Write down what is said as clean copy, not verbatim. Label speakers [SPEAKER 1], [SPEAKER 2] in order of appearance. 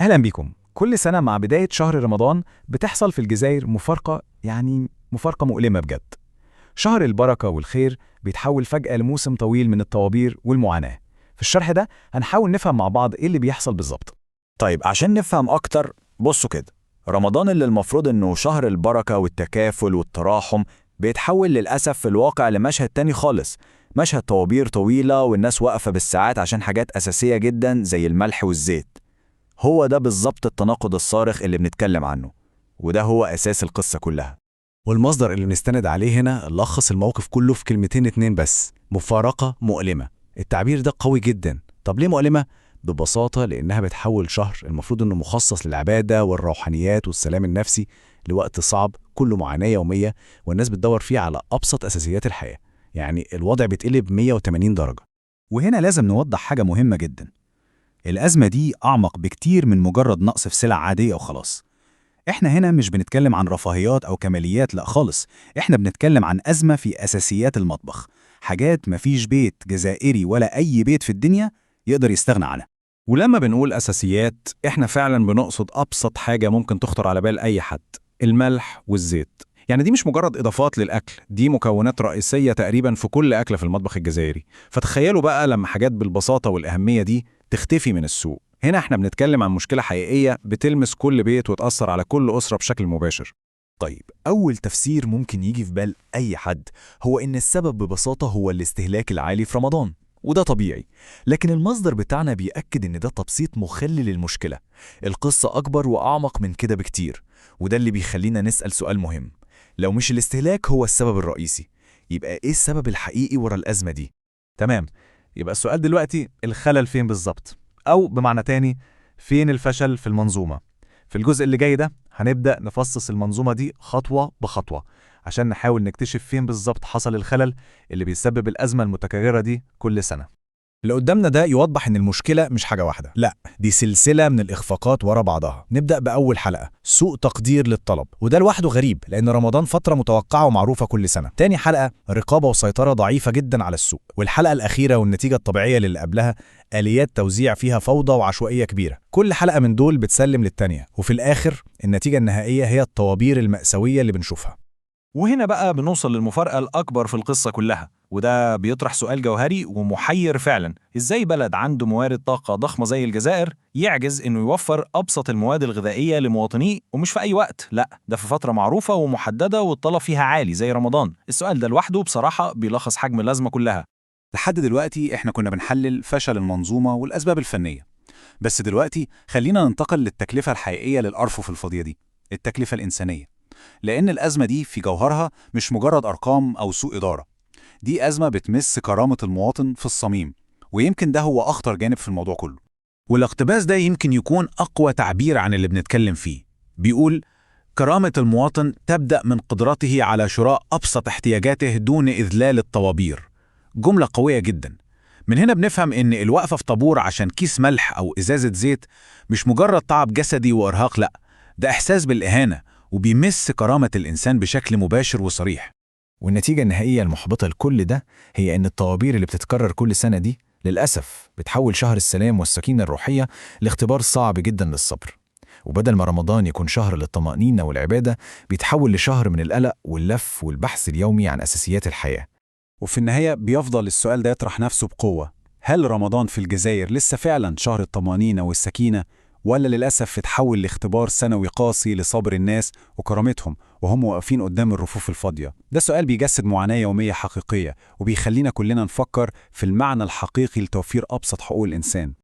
[SPEAKER 1] أهلا بكم. كل سنة مع بداية شهر رمضان بتحصل في الجزائر مفارقة مؤلمة بجد. شهر البركة والخير بيتحول فجأة لموسم طويل من الطوابير والمعاناة. في الشرح ده هنحاول نفهم مع بعض إيه اللي بيحصل بالظبط.
[SPEAKER 2] طيب عشان نفهم أكتر بصوا كده. رمضان اللي المفروض إنه شهر البركة والتكافل والتراحم بيتحول للأسف في الواقع لمشهد تاني خالص. مشهد طوابير طويلة والناس واقفة بالساعات عشان حاجات أساسية جدا زي الملح والزيت. هو ده بالظبط التناقض الصارخ اللي بنتكلم عنه، وده هو أساس القصة كلها.
[SPEAKER 3] والمصدر اللي بنستند عليه هنا لخص الموقف كله في كلمتين اتنين بس: مفارقة مؤلمة. التعبير ده قوي جدا. طب ليه مؤلمة؟ ببساطة لأنها بتحول شهر المفروض إنه مخصص للعبادة والروحانيات والسلام النفسي لوقت صعب كله معاناة يومية، والناس بتدور فيه على أبسط أساسيات الحياة. يعني الوضع بيتقلب 180 درجة.
[SPEAKER 1] وهنا لازم نوضح حاجة مهمة جدا. الأزمة دي أعمق بكتير من مجرد نقص في سلع عادية وخلاص. إحنا هنا مش بنتكلم عن رفاهيات أو كماليات، لأ خالص. إحنا بنتكلم عن أزمة في أساسيات المطبخ، حاجات مفيش بيت جزائري ولا أي بيت في الدنيا يقدر يستغنى عنها.
[SPEAKER 4] ولما بنقول أساسيات إحنا فعلا بنقصد أبسط حاجة ممكن تخطر على بال أي حد: الملح والزيت. يعني دي مش مجرد إضافات للأكل، دي مكونات رئيسية تقريبا في كل أكلة في المطبخ الجزائري. فتخيلوا بقى لما حاجات بالبساطة والأهمية دي تختفي من السوق. هنا إحنا بنتكلم عن مشكلة حقيقية بتلمس كل بيت وتأثر على كل أسرة بشكل مباشر.
[SPEAKER 5] طيب، أول تفسير ممكن يجي في بال أي حد هو إن السبب ببساطة هو الاستهلاك العالي في رمضان، وده طبيعي. لكن المصدر بتاعنا بيأكد إن ده تبسيط مخل للمشكلة. القصة أكبر وأعمق من كده بكتير، وده اللي بيخلينا نسأل سؤال مهم. لو مش الاستهلاك هو السبب الرئيسي، يبقى إيه السبب الحقيقي ورا الأزمة دي؟
[SPEAKER 4] تمام. يبقى السؤال دلوقتي: الخلل فين بالظبط؟ أو بمعنى تاني، فين الفشل في المنظومة؟ في الجزء اللي جاي ده هنبدأ نفصص المنظومة دي خطوة بخطوة عشان نحاول نكتشف فين بالظبط حصل الخلل اللي بيسبب الأزمة المتكررة دي كل سنة.
[SPEAKER 1] اللي قدامنا ده يوضح إن المشكلة مش حاجة واحدة، لا دي سلسلة من الإخفاقات ورا بعضها. نبدأ بأول حلقة: سوء تقدير للطلب، وده لوحده غريب لأن رمضان فترة متوقعة ومعروفة كل سنة. تاني حلقة: رقابة وسيطرة ضعيفة جدا على السوق. والحلقة الأخيرة والنتيجة الطبيعية للي قبلها: آليات توزيع فيها فوضى وعشوائية كبيرة. كل حلقة من دول بتسلم للتانية، وفي الآخر النتيجة النهائية هي الطوابير المأساوية اللي بنشوفها.
[SPEAKER 4] وهنا بقى بنوصل للمفارقة الأكبر في القصة كلها، وده بيطرح سؤال جوهري ومحير فعلا: إزاي بلد عنده موارد طاقة ضخمة زي الجزائر يعجز إنه يوفر أبسط المواد الغذائية لمواطنيه، ومش في أي وقت، لا ده في فترة معروفة ومحددة والطلب فيها عالي زي رمضان؟ السؤال ده لوحده بصراحة بيلخص حجم الأزمة كلها.
[SPEAKER 6] لحد دلوقتي احنا كنا بنحلل فشل المنظومة والأسباب الفنية، بس دلوقتي خلينا ننتقل للتكلفة الحقيقية للأرفف الفاضية دي، التكلفة الإنسانية. لأن الأزمة دي في جوهرها مش مجرد أرقام أو سوء إدارة، دي أزمة بتمس كرامة المواطن في الصميم، ويمكن ده هو أخطر جانب في الموضوع كله.
[SPEAKER 3] والاقتباس ده يمكن يكون أقوى تعبير عن اللي بنتكلم فيه. بيقول: كرامة المواطن تبدأ من قدرته على شراء أبسط احتياجاته دون إذلال الطوابير. جملة قوية جدا. من هنا بنفهم إن الوقفة في طابور عشان كيس ملح أو إزازة زيت مش مجرد تعب جسدي وإرهاق، لأ ده إحساس بالإهانة وبيمس كرامة الإنسان بشكل مباشر وصريح.
[SPEAKER 1] والنتيجة النهائية المحبطة لكل ده هي إن الطوابير اللي بتتكرر كل سنة دي للأسف بتحول شهر السلام والسكينة الروحية لاختبار صعب جدا للصبر. وبدل ما رمضان يكون شهر للطمأنينة والعبادة، بيتحول لشهر من القلق واللف والبحث اليومي عن أساسيات الحياة.
[SPEAKER 6] وفي النهاية بيفضل السؤال ده يطرح نفسه بقوة: هل رمضان في الجزائر لسه فعلا شهر الطمأنينة والسكينة، ولا للأسف اتحول لاختبار سنوي قاسي لصبر الناس وكرامتهم وهم واقفين قدام الرفوف الفاضية؟ ده سؤال بيجسد معاناة يومية حقيقية، وبيخلينا كلنا نفكر في المعنى الحقيقي لتوفير أبسط حقوق الإنسان.